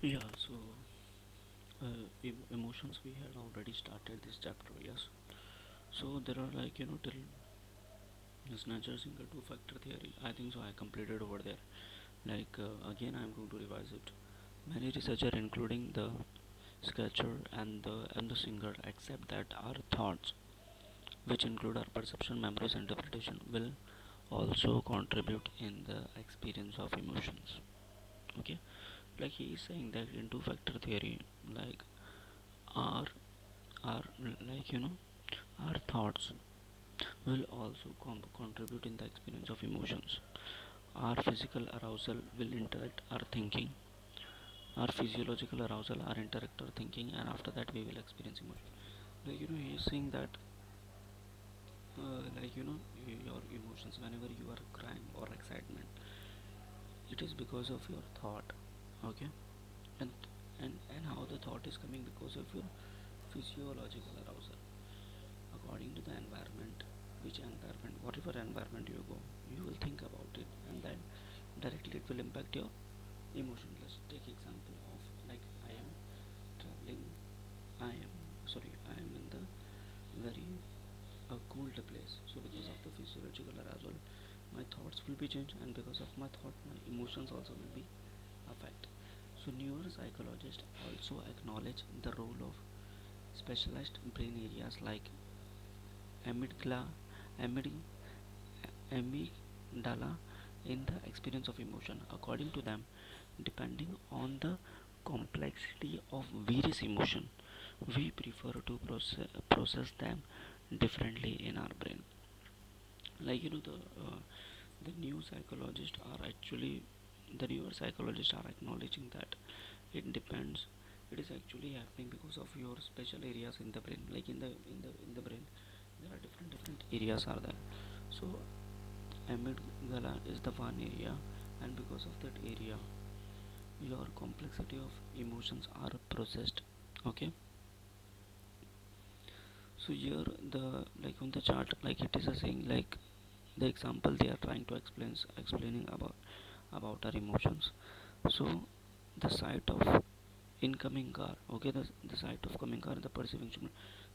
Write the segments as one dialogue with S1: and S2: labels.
S1: Yeah, so emotions we had already started this chapter, yes. So there are till snatchers in the two factor theory. I think so. I completed over there. Again, I'm going to revise it. Many researchers, including the sketcher and the singer, accept that our thoughts, which include our perception, memories, interpretation, will also contribute in the experience of emotions. Okay, like he is saying that in two factor theory, like our our like you know our thoughts will also contribute in the experience of emotions. Our physical arousal will interact our thinking. Our physiological arousal, our interact our thinking, and after that we will experience emotion. He is saying that your emotions whenever you are crying or excitement, it is because of your thought. Okay, and and how the thought is coming because of your physiological arousal according to the environment, which environment, whatever environment you go, you will think about it, and then directly it will impact your emotion. Let's take example of like I am traveling, I am I am in the very cold place. So because of the physiological arousal, my thoughts will be changed, and because of my thought, my emotions also will be affected. So neuropsychologists also acknowledge the role of specialized brain areas like amygdala, amyg- amygdala in the experience of emotion. According to them, depending on the complexity of various emotion, we prefer to process them differently in our brain. The new psychologists are actually the newer psychologists are acknowledging that it depends, it is actually happening because of your special areas in the brain, like in the brain there are different areas are there. So amygdala is the one area, and because of that area your complexity of emotions are processed. Okay, so here the like on the chart, like it is a saying, like the example they are trying to explaining about our emotions. So the sight of incoming car, okay, the sight of coming car, the perceiving signal.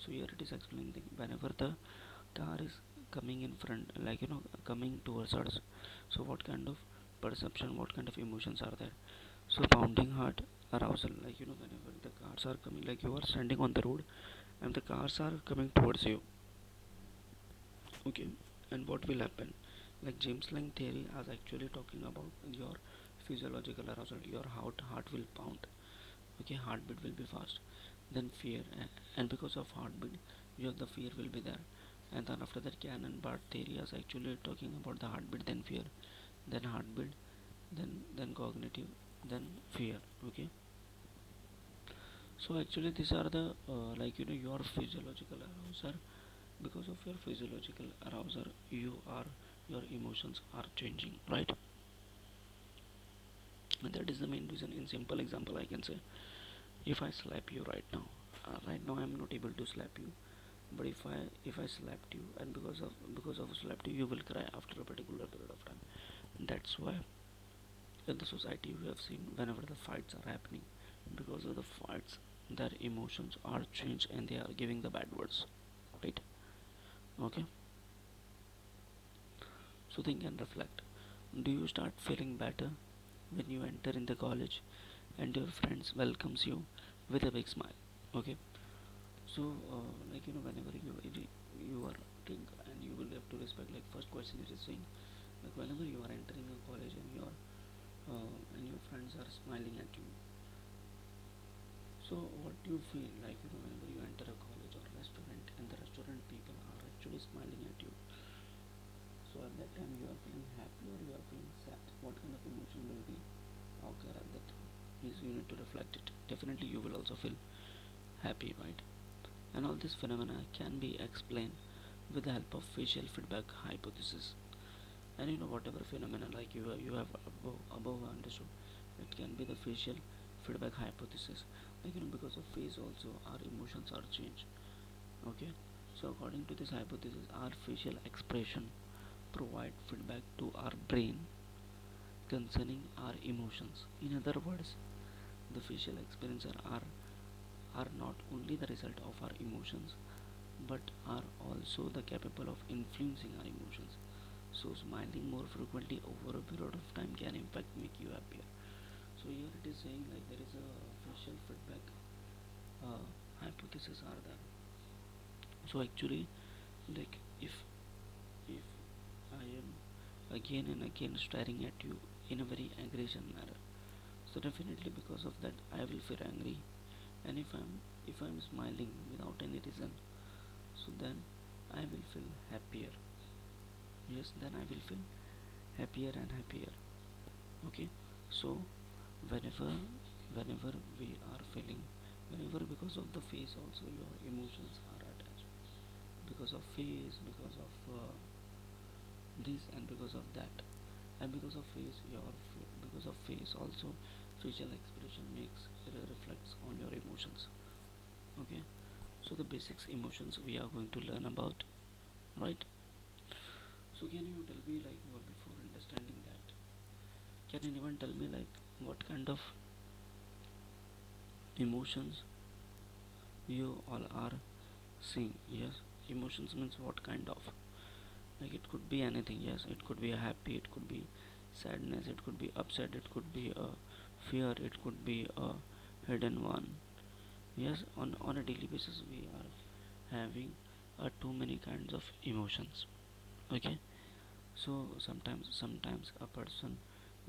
S1: So here it is explaining whenever the car is coming in front, coming towards us, so what kind of perception, what kind of emotions are there? So pounding heart, arousal, whenever the cars are coming, like you are standing on the road and the cars are coming towards you. Okay, and what will happen, like James Lang theory is actually talking about your physiological arousal, your heart will pound. Okay, heartbeat will be fast, then fear, and because of heartbeat your the fear will be there. And then after that Cannon Bart theory is actually talking about the heartbeat, then fear, then heartbeat, then cognitive, then fear. Okay, so actually these are the your physiological arousal. Because of your physiological arousal, your emotions are changing, right? And that is the main reason. In simple example I can say, if I slap you right now, I'm not able to slap you, but if I slapped you, and because of slapped you, you will cry after a particular period of time. That's why in the society we have seen whenever the fights are happening, because of the fights, their emotions are changed and they are giving the bad words, right? Okay, so think and reflect. Do you start feeling better when you enter in the college and your friends welcomes you with a big smile? Okay, so whenever you are king and you will have to respect. Like first question it is saying, like whenever you are entering a college and your friends are smiling at you, so what do you feel like, whenever you enter a college or restaurant and the restaurant people are actually smiling at you? So at that time you are feeling happy or you are feeling sad? What kind of emotion will be occur at that time? Means you need to reflect it. Definitely you will also feel happy, right? And all this phenomena can be explained with the help of facial feedback hypothesis. And whatever phenomena like you have above understood, it can be the facial feedback hypothesis. Because of face also our emotions are changed. Okay, so according to this hypothesis, our facial expression provide feedback to our brain concerning our emotions. In other words, the facial experiences are not only the result of our emotions but are also the capable of influencing our emotions. So smiling more frequently over a period of time can in fact make you happier. So here it is saying like there is a facial feedback uh, hypothesis are there. So actually, like if I am again and again staring at you in a very aggression manner, so definitely because of that I will feel angry. And if I'm smiling without any reason, so then I will feel happier. Yes, then I will feel happier and happier. Okay, so whenever whenever we are feeling, whenever because of the face also your emotions are attached, because of face, because of this and because of that, and because of face because of face also facial expression makes reflects on your emotions. Okay, so the basics emotions we are going to learn about, right? So can you tell me like before understanding that, can anyone tell me like what kind of emotions you all are seeing? Yes, emotions means what kind of, like it could be anything. Yes, it could be a happy, it could be sadness, it could be upset, it could be a fear, it could be a hidden one. Yes, on a daily basis we are having too many kinds of emotions. Okay, so sometimes a person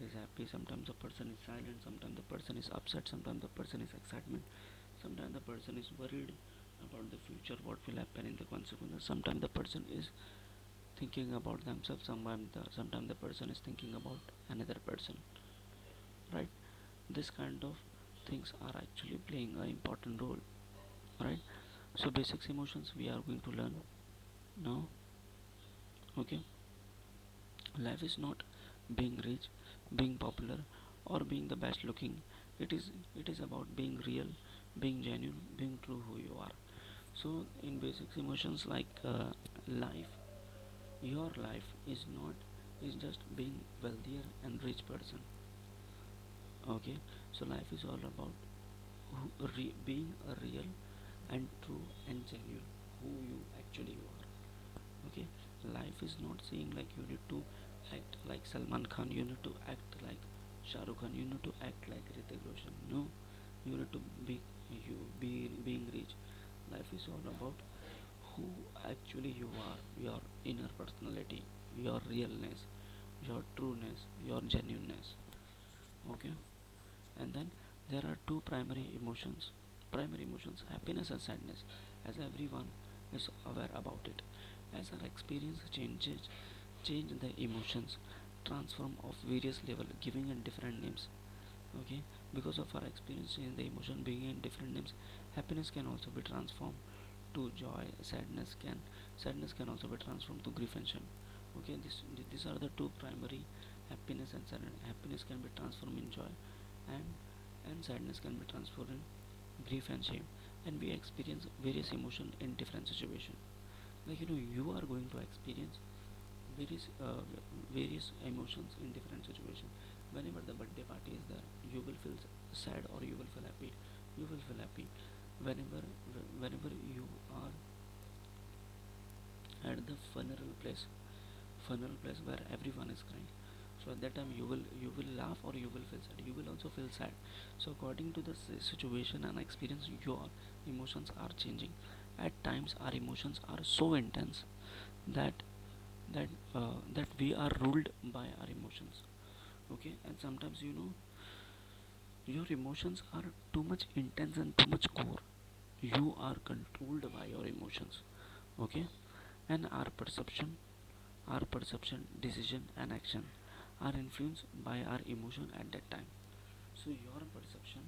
S1: is happy, sometimes a person is silent, sometimes the person is upset, sometimes the person is excitement, sometimes the person is worried about the future, what will happen in the consequences, sometimes the person is thinking about themselves, sometimes the person is thinking about another person, right? This kind of things are actually playing an important role, right? So basics emotions we are going to learn now. Okay, life is not being rich, being popular, or being the best looking. It is about being real, being genuine, being true who you are. So in basics emotions like life, your life is not is just being wealthier and rich person. Okay, so life is all about being a real and true and genuine who you actually are. Okay, life is not saying like you need to act like Salman Khan, you need to act like Shah Rukh Khan, you need to act like Hrithik Roshan. No, you need to be you be being rich. Life is all about who actually you are, your inner personality, your realness, your trueness, your genuineness. Okay, and then there are two primary emotions, happiness and sadness, as everyone is aware about it. As our experience change the emotions transform of various level, giving it different names. Okay, because of our experience change the emotion being in different names, happiness can also be transformed to joy, sadness can also be transformed to grief and shame. Okay, these are the two primary, happiness and sadness. Happiness can be transformed in joy, and sadness can be transformed in grief and shame. And we experience various emotion in different situation. Like you are going to experience various emotions in different situation. Whenever the birthday party is there, you will feel sad or you will feel happy. You will feel happy. Whenever you are at the funeral place where everyone is crying, so at that time you will laugh or you will feel sad, you will also feel sad. So according to the situation and experience, your emotions are changing. At times our emotions are so intense that that we are ruled by our emotions. Okay, and sometimes your emotions are too much intense and too much core. You are controlled by your emotions. Okay, and our perception, decision and action are influenced by our emotion at that time. So your perception,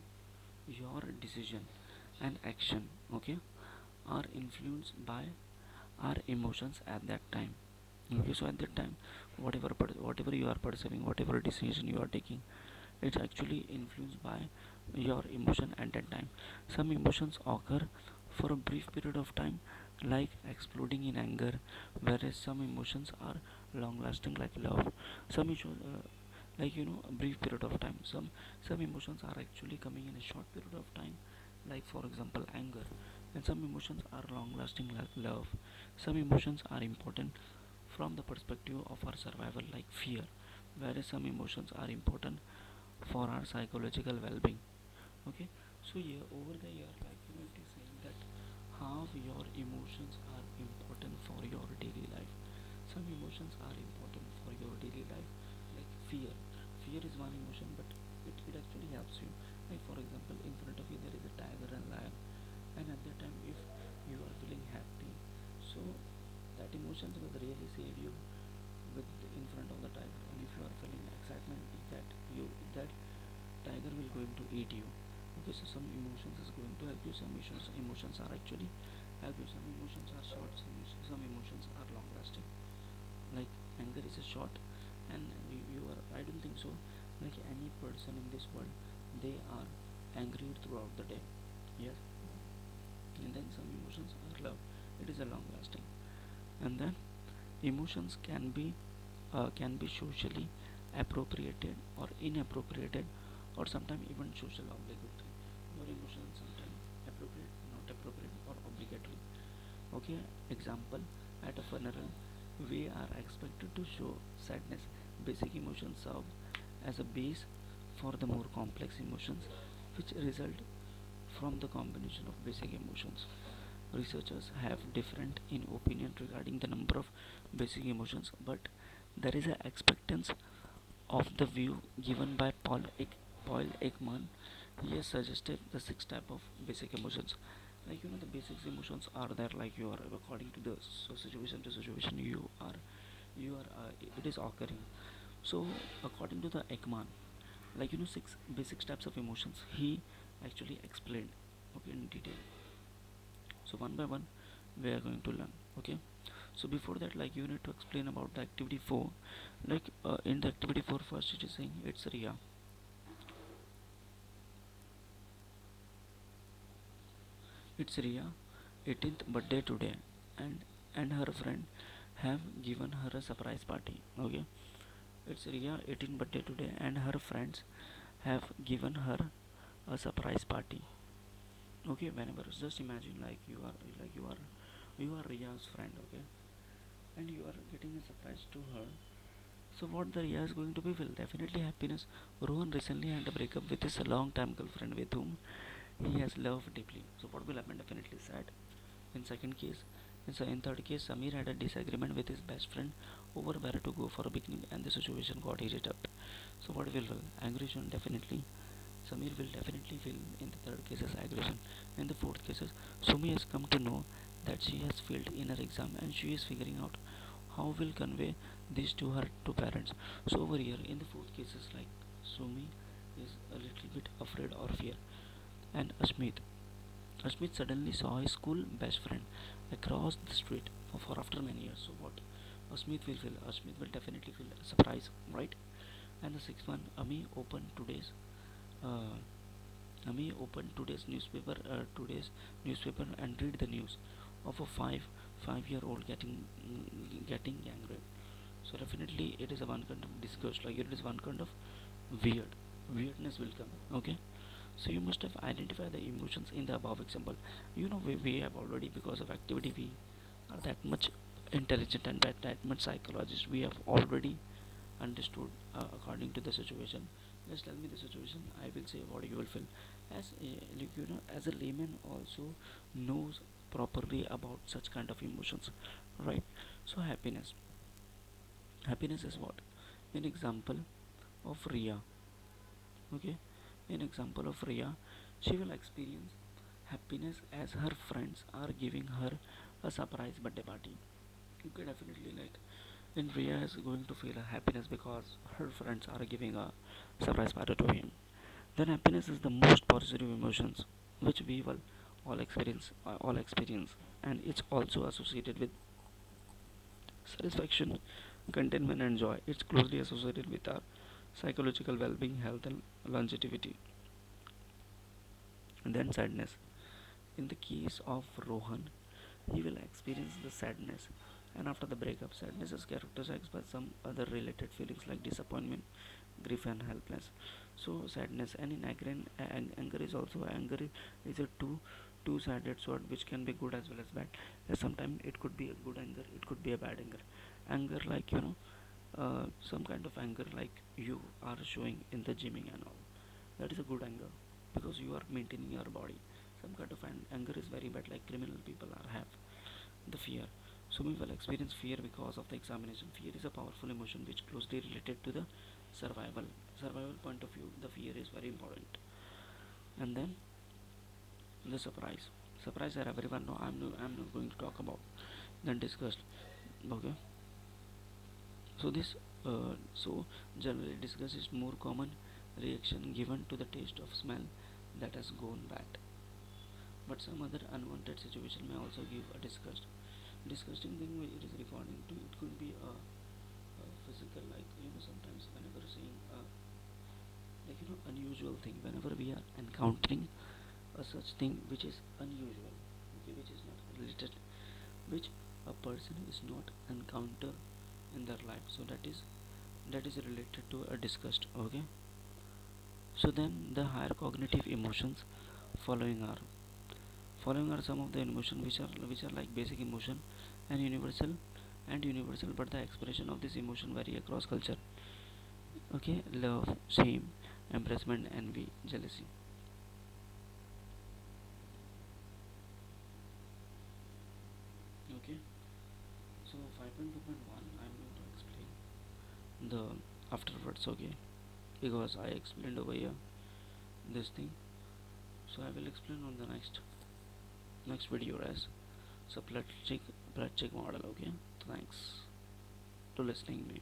S1: your decision and action, okay, are influenced by our emotions at that time. Okay, so at that time, whatever you are perceiving, whatever decision you are taking, it's actually influenced by your emotion at that time. Some emotions occur for a brief period of time, like exploding in anger, whereas some emotions are long lasting, like love. Some issues, a brief period of time. Some emotions are actually coming in a short period of time, like for example anger, and some emotions are long lasting, like love. Some emotions are important from the perspective of our survival, like fear, whereas some emotions are important for our psychological well-being. Okay, so yeah, over the year, it is saying that how your emotions are important for your daily life. Some emotions are important for your daily life, like fear. Fear is one emotion, but it actually helps you. Like for example, in front of you there is a tiger and lion, and at that time, if you are feeling happy, so that emotions will really save you with in front of the tiger. And if you are feeling excitement, that tiger will going to eat you. Okay, so some emotions is going to help you. Some emotions are actually help you. Some emotions are short. Some emotions are long lasting. Like anger is a short, and you are. I don't think so. Like any person in this world, they are angry throughout the day. Yes, and then some emotions are love. It is a long lasting, and then emotions can be socially appropriated or inappropriated, or sometimes even social obligatory. Your emotions sometimes appropriate, not appropriate, or obligatory. Okay, example, at a funeral, we are expected to show sadness. Basic emotions serve as a base for the more complex emotions, which result from the combination of basic emotions. Researchers have different in opinion regarding the number of basic emotions, but there is an expectance of the view given by Paul Ekman. He has suggested the six type of basic emotions. The basic emotions are there, like you are according to the situation to situation you are it is occurring. So according to the Ekman, six basic types of emotions he actually explained, okay, in detail. So one by one we are going to learn. Okay, so before that, you need to explain about the activity 4. In the activity 4, first it is saying it's Ria. It's Ria 18th birthday today, and her friend have given her a surprise party. Okay, it's Ria 18th birthday today, and her friends have given her a surprise party. Okay, whenever, just imagine, you are Ria's friend. Okay, and you are getting a surprise to her. So what the Ria is going to be will definitely happiness. Rohan recently had a breakup with his long time girlfriend with whom he has loved deeply. So what will happen? Definitely sad. In second case, in third case, Samir had a disagreement with his best friend over where to go for a picnic, and the situation got heated up. So what will aggression? Definitely Samir will definitely feel in the third case as aggression. In the fourth case, Sumi has come to know that she has failed in her exam, and she is figuring out how will convey this to her to parents. So over here in the fourth cases, like Sumi is a little bit afraid or fear, and Ashmit suddenly saw his school best friend across the street for after many years. So what Ashmit will feel? Ashmit will definitely feel surprise, right? And the sixth one, uh, Ami opened today's newspaper, and read the news of a five-year-old getting gang raped. So definitely it is a one kind of disgust, like it is one kind of weirdness will come. Okay, so you must have identified the emotions in the above example. We have already, because of activity, we are that much intelligent and that much psychologist. We have already understood according to the situation. Just tell me the situation, I will say what you will feel. As a layman also knows properly about such kind of emotions, right? So happiness is what? An example of Ria. Okay, an example of Ria, she will experience happiness as her friends are giving her a surprise birthday party. Okay, definitely, and Ria is going to feel a happiness because her friends are giving a surprise party to him. Then happiness is the most positive emotions which we will all experience, and it's also associated with satisfaction, contentment, and joy. It's closely associated with our psychological well-being, health, and longevity. And then sadness. In the case of Rohan, he will experience the sadness, and after the breakup, sadness is characterized by some other related feelings like disappointment, grief and helplessness. So sadness, and in anger, anger is also anger is a two-sided sword, which can be good as well as bad. Sometimes it could be a good anger, it could be a bad anger. Anger, like some kind of anger like you are showing in the gymming and all, that is a good anger because you are maintaining your body. Some kind of anger is very bad, like criminal people are have the fear. So we will experience fear because of the examination. Fear is a powerful emotion which closely related to the survival point of view. The fear is very important. And then the surprise that everyone know, I'm not going to talk about, then discussed. Okay. So generally disgust is more common reaction given to the taste of smell that has gone bad. But some other unwanted situation may also give a disgust. Disgusting thing it is recording to, it could be a physical, like sometimes whenever seeing a, like unusual thing, whenever we are encountering a such thing which is unusual, okay, which is not related, which a person is not encounter in their life, so that is related to a disgust. Okay. So then the higher cognitive emotions following are following are some of the emotions which are like basic emotion and universal, but the expression of this emotion vary across culture. Okay. Love, shame, embarrassment, envy, jealousy. Okay. So 5.2.1 I'm going to explain the afterwards. Okay, because I explained over here this thing, so I will explain on the next video as so blood check model. Okay, thanks to listening me.